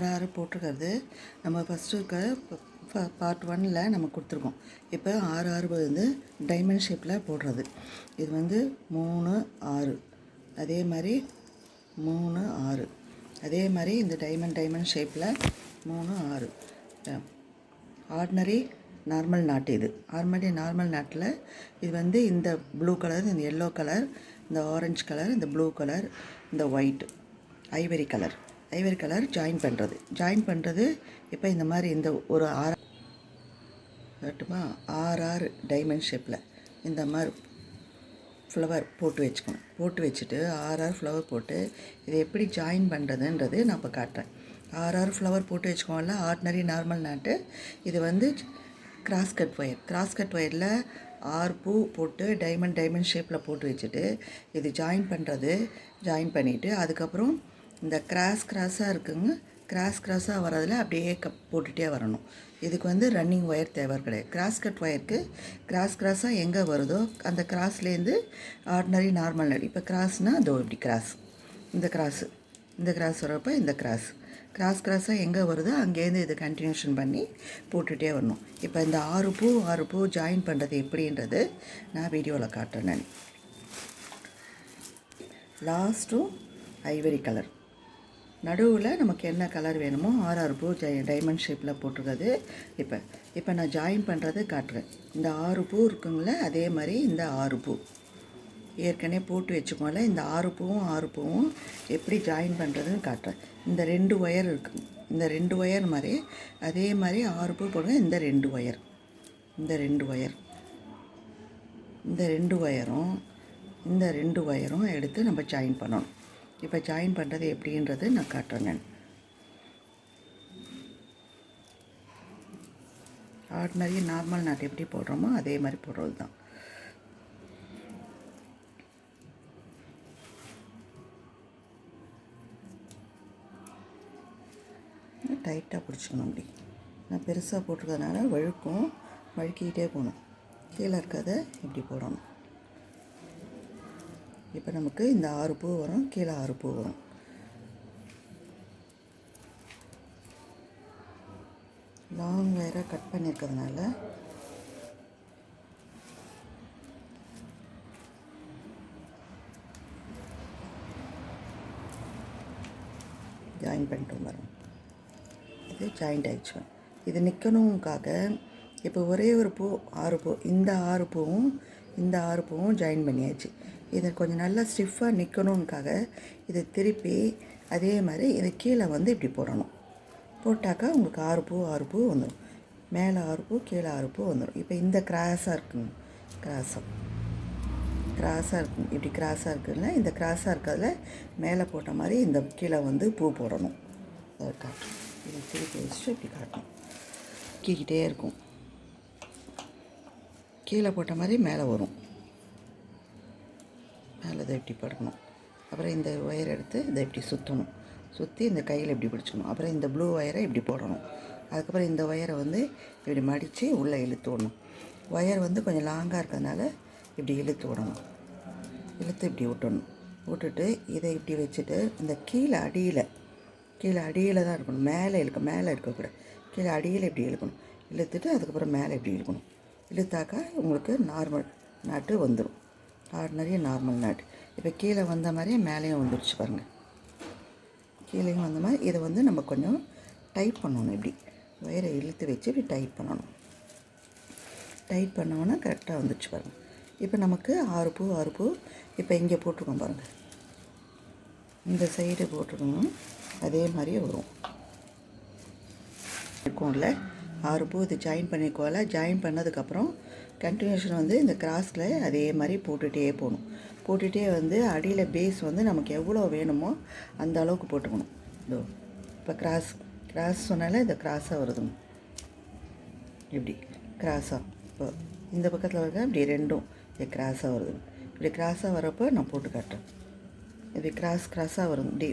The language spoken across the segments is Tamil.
6 போட்டிருக்கிறது நம்ம ஃபஸ்ட்டு இருக்க பார்ட் 1ல் நம்ம கொடுத்துருக்கோம். இப்போ 6 வந்து டைமண்ட் ஷேப்பில் போடுறது. இது வந்து 3 6 அதே மாதிரி 3 6 அதே மாதிரி இந்த டைமண்ட் ஷேப்பில் 3 6 ஆர்டினரி நார்மல் நாட். இது நார்மல் நாட்டில் இது வந்து இந்த ப்ளூ கலர், இந்த எல்லோ கலர், இந்த ஆரஞ்சு கலர், இந்த ப்ளூ கலர், இந்த ஒயிட் ஐவரி கலர் ஜாயின் பண்ணுறது. இப்போ இந்த மாதிரி இந்த ஒரு 6 டைமண்ட் ஷேப்பில் இந்த மாதிரி ஃப்ளவர் போட்டு வச்சுட்டு 6 ஃப்ளவர் போட்டு இதை எப்படி ஜாயின் பண்ணுறதுன்றது நான் இப்போ காட்டுறேன். 6 ஃப்ளவர் போட்டு வச்சுக்கோங்கள. ஆர்டினரி நார்மல் நாட்டு. இது வந்து கிராஸ் கட் ஒயரில் 6 பூ போட்டு டைமண்ட் ஷேப்பில் போட்டு வச்சுட்டு இது ஜாயின் பண்ணிவிட்டு அதுக்கப்புறம் இந்த கிராஸாக இருக்குங்க. கிராஸாக வர்றதில் அப்படியே போட்டுகிட்டே வரணும். இதுக்கு வந்து ரன்னிங் ஒயர் தேவை கிடையாது. கிராஸ் கட் ஒயருக்கு கிராஸாக எங்கே வருதோ அந்த கிராஸ்லேருந்து ஆர்டினரி நார்மல் நாட். இப்போ கிராஸ்னால் அதோ இப்படி இந்த கிராஸ் வரப்போ இந்த கிராஸாக எங்கே வருதோ அங்கேருந்து இதை கண்டினியூஷன் பண்ணி போட்டுகிட்டே வரணும். இப்போ இந்த 6 பூ ஜாயின் பண்ணுறது எப்படின்றது நான் வீடியோவில் காட்டுறேன். நான் லாஸ்ட்டும் ஐவரி கலர், நடுவில் நமக்கு என்ன கலர் வேணுமோ 6 பூ டைமண்ட் ஷேப்பில் போட்டிருக்கிறது. இப்போ நான் ஜாயின் பண்ணுறது காட்டுறேன். இந்த 6 பூ இருக்குங்கள, அதே மாதிரி இந்த 6 பூ ஏற்கனவே போட்டு வச்சுக்கோங்கள. இந்த 6 பூவும் எப்படி ஜாயின் பண்ணுறதுன்னு காட்டுறேன். இந்த 2 ஒயர் இருக்குது. இந்த 2 ஒயர் மாதிரி அதே மாதிரி 6 பூ போடுங்க. இந்த 2 ஒயரும் எடுத்து நம்ம ஜாயின் பண்ணணும். இப்போ ஜாயின் பண்ணுறது எப்படின்றது நான் காட்டுறேன். நான் ஆர்டினரி நார்மல் நாட் எப்படி போடுறோமோ அதே மாதிரி போடுறது தான். டைட்டாக பிடிச்சிக்கணும். அப்படி நான் பெருசாக போட்டிருக்கிறதுனால வழுக்கிக்கிட்டே போகணும். கீழே இருக்கிறத இப்படி போடணும். இப்போ நமக்கு இந்த 6 பூ வரும், கீழே 6 பூ வரும். லாங் வேற கட் பண்ணியிருக்கிறதுனால ஜாயின் பண்ணிட்டு வரோம். இது ஜாயிண்ட் ஆகிடுச்சு. இது நிற்கணுக்காக இப்போ ஒரே ஒரு பூ 6 பூ, இந்த 6 பூவும் ஜாயின் பண்ணியாச்சு. இதை கொஞ்சம் நல்லா ஸ்டிஃபாக நிற்கணுக்காக இதை திருப்பி அதே மாதிரி இதை கீழே வந்து இப்படி போடணும். போட்டாக்கா உங்களுக்கு 6 பூ வந்துடும். மேலே 6 பூ, கீழே 6 பூ வந்துடும். இப்போ இந்த கிராஸாக இருக்குங்க. இப்படி கிராஸாக இருக்குதுல்ல, இந்த கிராஸாக இருக்கிறதுல மேலே போட்ட மாதிரி இந்த கீழே வந்து பூ போடணும். அதை காட்டணும். இதை திருப்பி வச்சுட்டு இப்படி காட்டணும். கீக்கிட்டே இருக்கும். கீழே போட்ட மாதிரி மேலே வரும். மேலே இதை இப்படி படுக்கணும். அப்புறம் இந்த ஒயர் எடுத்து இதை இப்படி சுற்றி இந்த கையில் இப்படி பிடிச்சிக்கணும். அப்புறம் இந்த ப்ளூ ஒயரை இப்படி போடணும். அதுக்கப்புறம் இந்த ஒயரை வந்து இப்படி மடித்து உள்ளே இழுத்து விடணும். ஒயர் வந்து கொஞ்சம் லாங்காக இருக்கிறதுனால இப்படி இழுத்து விடணும். இப்படி விட்டுட்டு இதை இப்படி வச்சுட்டு இந்த கீழே அடியில் தான் இருக்கணும். மேலே இருக்கக்கூடாது. கீழே அடியில் இப்படி இழுக்கணும். இழுத்துட்டு அதுக்கப்புறம் மேலே இப்படி இழுக்கணும். இழுத்தாக்கா உங்களுக்கு நார்மல் நாட்டு வந்துடும். Ordinary normal not. இப்போ கீழே வந்த மாதிரியே மேலேயும் வந்துடுச்சு பாருங்கள். கீழேயும் வந்த மாதிரி இதை வந்து நம்ம கொஞ்சம் டைட் பண்ணணும். இப்படி ஒயரை இழுத்து வச்சு இப்படி டைட் பண்ணோன்னா கரெக்டாக வந்துடுச்சு பாருங்கள். இப்போ நமக்கு 6 பூ இப்போ இங்கே போட்டிருக்கோம் பாருங்கள். இந்த சைடு போட்டிருக்கோம். அதே மாதிரியே வரும். இருக்கும்ல 6 பூ இது ஜாயின் பண்ணிக்கோல. ஜாயின் பண்ணதுக்கப்புறம் கண்டினியூஷன் வந்து இந்த கிராஸில் அதே மாதிரி போட்டுகிட்டே வந்து அடியில் பேஸ் வந்து நமக்கு எவ்வளோ வேணுமோ அந்த அளவுக்கு போட்டுக்கணும். இதோ இப்போ கிராஸ் சொன்னால இந்த கிராஸாக வருதுங்க. இப்படி கிராஸாக இப்போ இந்த பக்கத்தில் இருக்க இப்படி ரெண்டும் இது கிராஸாக வருது. இப்படி கிராஸாக வரப்போ நான் போட்டு காட்டுறேன். இப்படி கிராஸாக வரும். இப்படி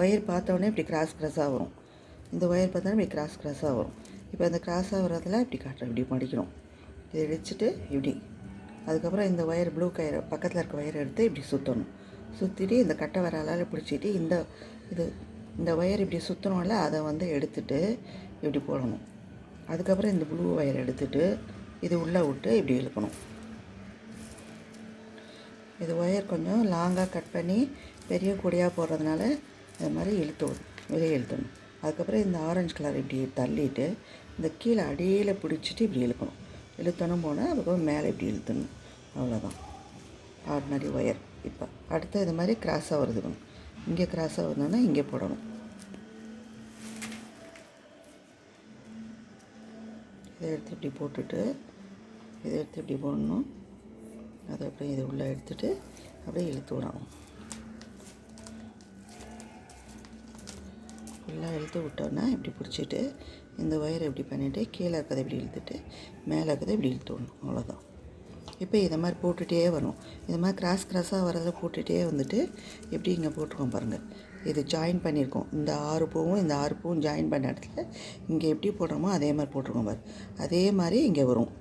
ஒயர் பார்த்தோன்னே இப்படி கிராஸாக வரும். இந்த ஒயர் பார்த்தோன்னா இப்படி கிராஸாக வரும். இப்போ இந்த கிராஸாக வர்றதில் இப்படி காட்டுறேன். இப்படி மடிக்கணும். இதை வச்சுட்டு இப்படி அதுக்கப்புறம் இந்த ஒயர் ப்ளூ கயர் பக்கத்தில் இருக்க ஒயரை எடுத்து இப்படி சுற்றணும். சுற்றிட்டு இந்த கட்டை விரலால் பிடிச்சிட்டு இந்த இது இந்த ஒயர் இப்படி சுற்றணும்ல, அதை வந்து எடுத்துகிட்டு இப்படி போடணும். அதுக்கப்புறம் இந்த ப்ளூ ஒயர் எடுத்துகிட்டு இது உள்ளே விட்டு இப்படி இழுக்கணும். இது ஒயர் கொஞ்சம் லாங்காக கட் பண்ணி பெரிய கொடியாக போடுறதுனால இது மாதிரி வெளியே இழுத்தணும். அதுக்கப்புறம் இந்த ஆரஞ்சு கலர் இப்படி தள்ளிட்டு இந்த கீழே அடியில் பிடிச்சிட்டு இப்படி இழுக்கணும். இழுத்தணும் போனால் அதுக்கப்புறம் மேலே இப்படி இழுத்தணும். அவ்வளோதான் ஆர்டினரி ஒயர். இப்போ அடுத்து இது மாதிரி கிராஸாக வருதுக்கணும். இங்கே கிராஸாக வந்தோன்னா இங்கே போடணும். இதை எடுத்து இப்படி போட்டுட்டு இதை எடுத்து இப்படி போடணும். அதை அப்படியே இது உள்ளே எடுத்துகிட்டு அப்படியே இழுத்து விடணும். ஃபுல்லாக இழுத்து விட்டோன்னா இப்படி பிடிச்சிட்டு இந்த ஒயரை இப்படி பண்ணிவிட்டு கீழே இருக்கிறத இப்படி இழுத்துட்டு மேலே இருக்கிறத இப்படி இழுத்து விடணும். அவ்வளோதான். இப்போ இதை மாதிரி போட்டுகிட்டே வரணும். இது மாதிரி கிராஸாக வரதை போட்டுகிட்டே வந்துட்டு எப்படி இங்கே போட்டிருக்கோம் பாருங்கள். இது ஜாயின் பண்ணியிருக்கோம். இந்த 6 பூவும் ஜாயின் பண்ண இடத்துல இங்கே எப்படி போடுறோமோ அதே மாதிரி போட்டிருக்கோம் பாரு. அதே மாதிரி இங்கே வரும்.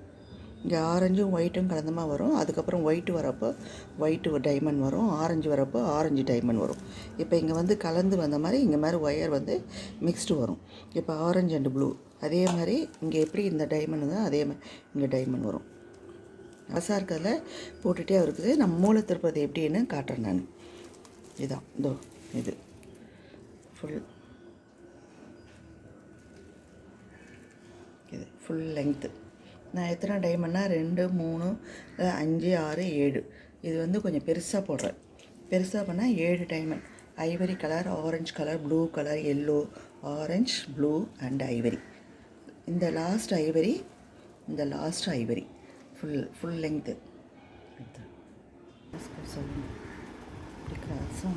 இங்கே ஆரஞ்சும் ஒயிட்டும் கலந்தமாக வரும். அதுக்கப்புறம் ஒயிட்டு வரப்போ ஒயிட்டு டைமண்ட் வரும், ஆரஞ்சு வரப்போ ஆரஞ்சு டைமண்ட் வரும். இப்போ இங்கே வந்து கலந்து வந்த மாதிரி இங்கே மாதிரி ஒயர் வந்து மிக்ஸ்டு வரும். இப்போ ஆரஞ்சு அண்டு ப்ளூ அதே மாதிரி இங்கே எப்படி இந்த டைமண்ட் தான் அதே மாதிரி இங்கே டைமண்ட் வரும். அசாக இருக்கிறதுல போட்டுகிட்டே இருக்குது. நம்ம மூளை திருப்பது எப்படின்னு காட்டுறேன் நான். இதுதான் இது ஃபுல் லெங்க்த்து. நான் எத்தனை டைமண்ட்னா 2, 3, 5, 6, 7. இது வந்து கொஞ்சம் பெருசாக போடுறேன். பெருசாக பண்ணால் 7 diamond. Ivory colour, orange colour, blue colour, yellow, orange, blue and Ivory. இந்த லாஸ்ட் ஐவரி ஃபுல் லெங்க்த்து. இப்படி கிராஸாக